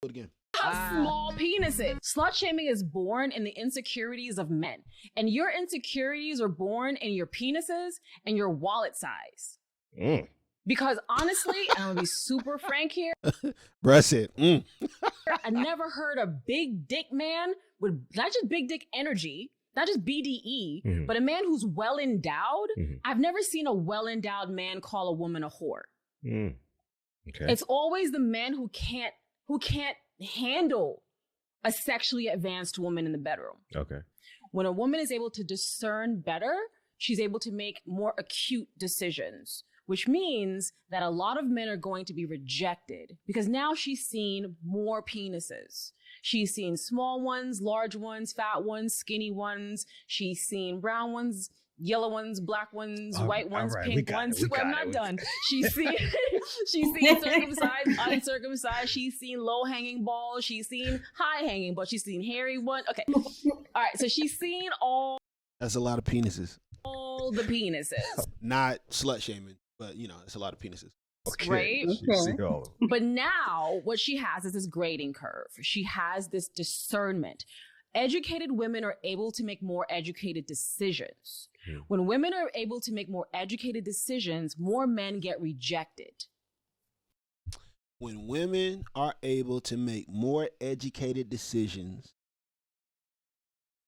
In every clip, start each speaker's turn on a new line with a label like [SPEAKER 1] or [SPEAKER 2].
[SPEAKER 1] Do it again.
[SPEAKER 2] Have small penises. Slut shaming is born in the insecurities of men, and your insecurities are born in your penises and your wallet size. Because honestly, and I'm gonna be super frank here,
[SPEAKER 1] Bruh said,
[SPEAKER 2] I never heard a big dick man with not just big dick energy, not just BDE, but a man who's well endowed. I've never seen a well endowed man call a woman a whore.
[SPEAKER 1] Okay.
[SPEAKER 2] It's always the man who can't handle a sexually advanced woman in the bedroom.
[SPEAKER 1] Okay.
[SPEAKER 2] When a woman is able to discern better, she's able to make more acute decisions, which means that a lot of men are going to be rejected because now she's seen more penises. She's seen small ones, large ones, fat ones, skinny ones. She's seen brown ones, yellow ones, black ones, white ones, pink ones. Well, I'm not done. She's seen circumcised, uncircumcised. She's seen low-hanging balls. She's seen high-hanging balls. She's seen hairy ones. Okay. All right. So she's seen all.
[SPEAKER 1] That's a lot of penises.
[SPEAKER 2] All the penises.
[SPEAKER 1] Not slut shaming, but it's a lot of penises.
[SPEAKER 3] Okay.
[SPEAKER 2] Right?
[SPEAKER 3] Okay.
[SPEAKER 2] But now what she has is this grading curve. She has this discernment. Educated women are able to make more educated decisions. When women are able to make more educated decisions, more men get rejected.
[SPEAKER 1] When women are able to make more educated decisions,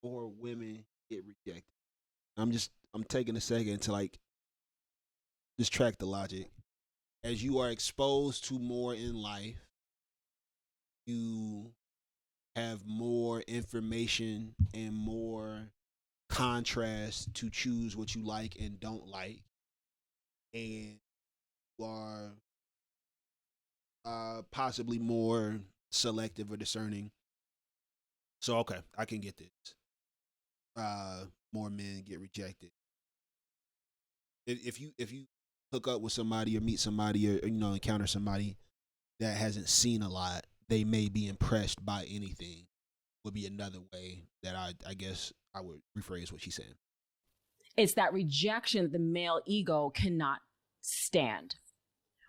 [SPEAKER 1] more women get rejected. I'm taking a second to just track the logic. As you are exposed to more in life, you have more information and more contrast to choose what you like and don't like, and you are possibly more selective or discerning. So okay, I can get this. More men get rejected. If you hook up with somebody or meet somebody or encounter somebody that hasn't seen a lot, they may be impressed by anything. Would be another way that I guess I would rephrase what she's saying.
[SPEAKER 2] It's that rejection that the male ego cannot stand,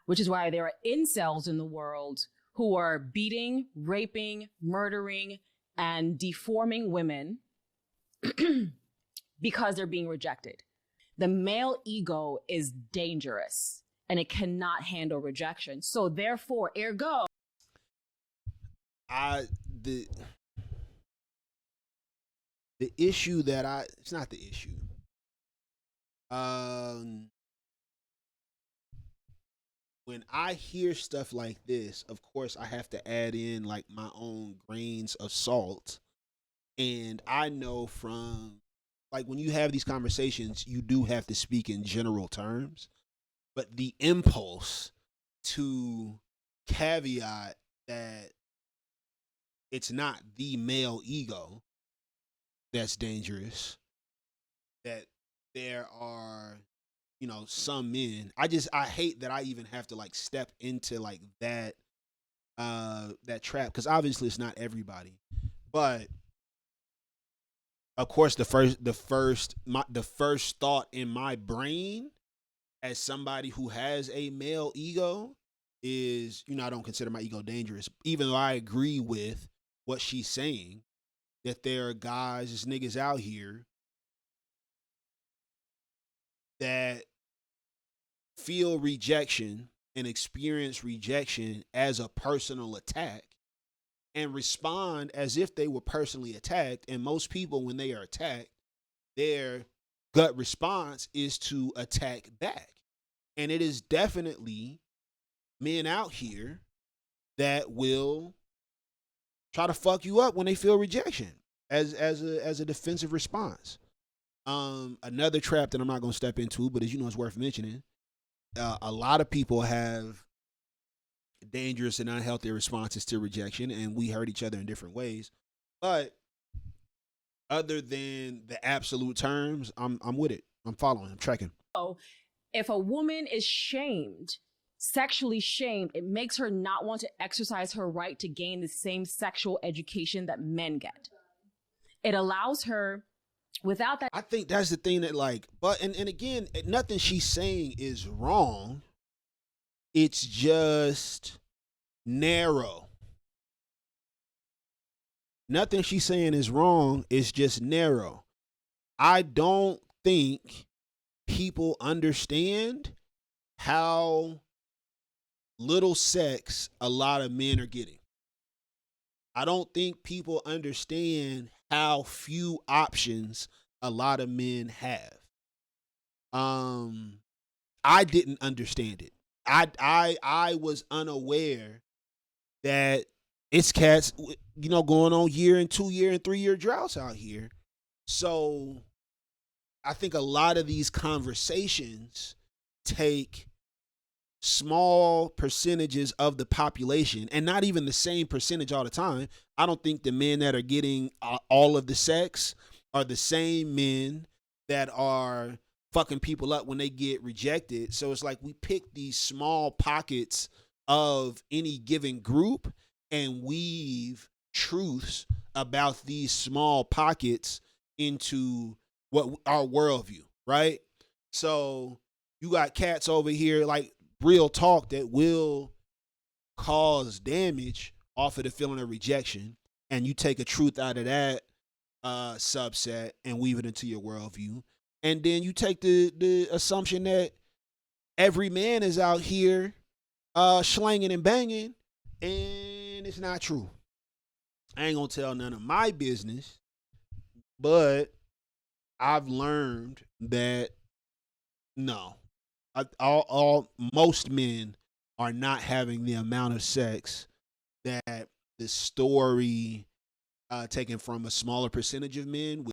[SPEAKER 2] which is why there are incels in the world who are beating, raping, murdering, and deforming women because they're being rejected. The male ego is dangerous and it cannot handle rejection. So therefore, ergo,
[SPEAKER 1] the issue that it's not the issue. When I hear stuff like this, of course I have to add in my own grains of salt. And I know from when you have these conversations, you do have to speak in general terms, but the impulse to caveat that it's not the male ego that's dangerous, that there are some men, I hate that I even have to step into that trap, because obviously it's not everybody. But of course the first thought in my brain as somebody who has a male ego is, I don't consider my ego dangerous, even though I agree with what she's saying, that there are guys, there's niggas out here that feel rejection and experience rejection as a personal attack and respond as if they were personally attacked. And most people, when they are attacked, their gut response is to attack back. And it is definitely men out here that will try to fuck you up when they feel rejection as a defensive response. Another trap that I'm not going to step into, but as it's worth mentioning, a lot of people have dangerous and unhealthy responses to rejection, and we hurt each other in different ways. But other than the absolute terms, I'm with it. I'm following. I'm tracking.
[SPEAKER 2] So if a woman is shamed, sexually shamed, it makes her not want to exercise her right to gain the same sexual education that men get. It allows her, without that.
[SPEAKER 1] I think that's the thing that and again, nothing she's saying is wrong. It's just narrow. Nothing she's saying is wrong. It's just narrow. I don't think people understand how little sex a lot of men are getting. I don't think people understand how few options a lot of men have. Um, I didn't understand it. I was unaware that it's cats, going on year and 2 year and 3 year droughts out here. So I think a lot of these conversations take small percentages of the population, and not even the same percentage all the time. I don't think the men that are getting all of the sex are the same men that are fucking people up when they get rejected. So it's like we pick these small pockets of any given group and weave truths about these small pockets into what our worldview, right? So you got cats over here, like, real talk, that will cause damage off of the feeling of rejection, and you take a truth out of that subset and weave it into your worldview, and then you take the assumption that every man is out here slanging and banging, and it's not true. I ain't gonna tell none of my business, but I've learned that no, most men are not having the amount of sex that the story taken from a smaller percentage of men